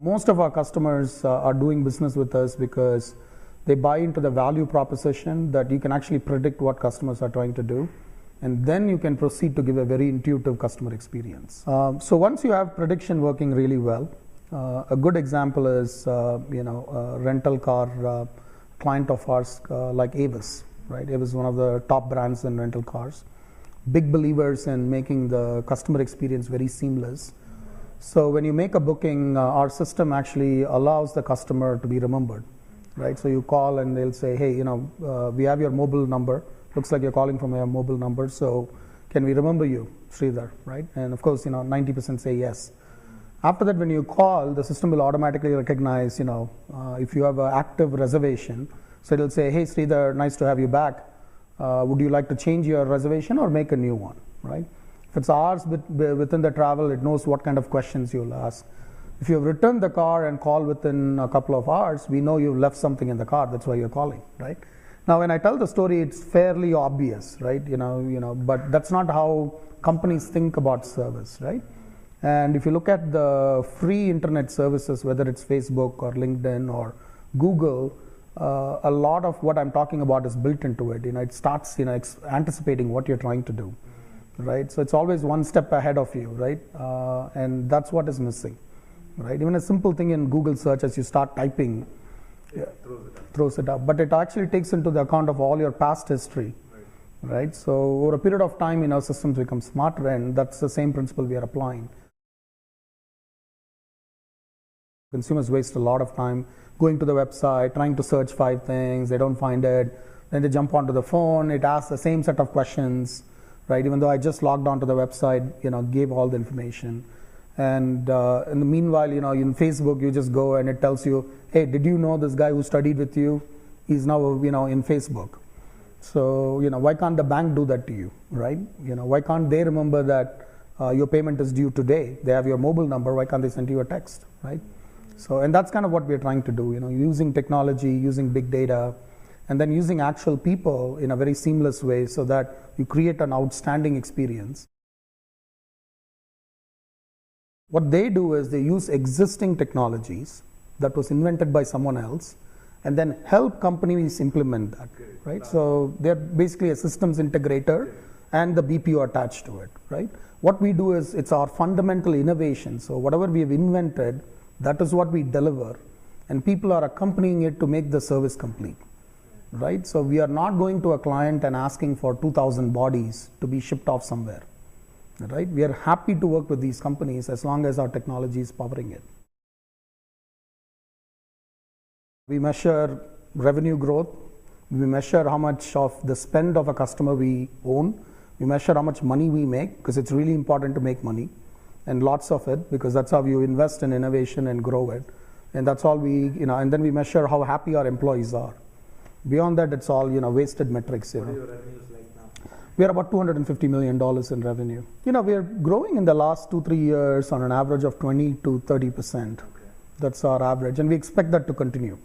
Most of our customers are doing business with us because they buy into the value proposition that you can actually predict what customers are trying to do, and then you can proceed to give a very intuitive customer experience. So once you have prediction working really well, a good example is a rental car client of ours like Avis, right? Avis is one of the top brands in rental cars. Big believers in making the customer experience very seamless. So when you make a booking, our system actually allows the customer to be remembered, right? So you call and they'll say, hey, we have your mobile number. Looks like you're calling from your mobile number. So can we remember you, Sridhar, right? And of course, 90% say yes. After that, when you call, the system will automatically recognize, if you have an active reservation. So it'll say, hey, Sridhar, nice to have you back. Would you like to change your reservation or make a new one, right? If it's hours within the travel, it knows what kind of questions you'll ask. If you've returned the car and call within a couple of hours, we know you've left something in the car. That's why you're calling, right? Now, when I tell the story, it's fairly obvious, right? But that's not how companies think about service, right? And if you look at the free internet services, whether it's Facebook or LinkedIn or Google, a lot of what I'm talking about is built into it. It starts, anticipating what you're trying to do, right? So it's always one step ahead of you, right? And that's what is missing, right? Even a simple thing in Google search, as you start typing, throws it up. But it actually takes into the account of all your past history, right? So over a period of time, systems become smarter, and that's the same principle we are applying. Consumers waste a lot of time going to the website, trying to search 5 things, they don't find it, then they jump onto the phone, it asks the same set of questions, right? Even though I just logged onto the website, gave all the information. And in the meanwhile, in Facebook, you just go and it tells you, hey, did you know this guy who studied with you? He's now, in Facebook. So, why can't the bank do that to you, right? Why can't they remember that your payment is due today? They have your mobile number, why can't they send you a text, right? So, and that's kind of what we're trying to do, using technology, using big data, and then using actual people in a very seamless way so that you create an outstanding experience. What they do is they use existing technologies that was invented by someone else and then help companies implement that, right? So they're basically a systems integrator and the BPO attached to it, right? What we do is it's our fundamental innovation. So whatever we have invented, that is what we deliver, and people are accompanying it to make the service complete, right? So we are not going to a client and asking for 2,000 bodies to be shipped off somewhere, right? We are happy to work with these companies as long as our technology is powering it. We measure revenue growth. We measure how much of the spend of a customer we own. We measure how much money we make, because it's really important to make money, and lots of it, because that's how you invest in innovation and grow it. And that's all and then we measure how happy our employees are. Beyond that, it's all, wasted metrics. What are your revenues like now? We are about $250 million in revenue. We are growing in the last 2-3 years on an average of 20 to 30%. Okay. That's our average, and we expect that to continue.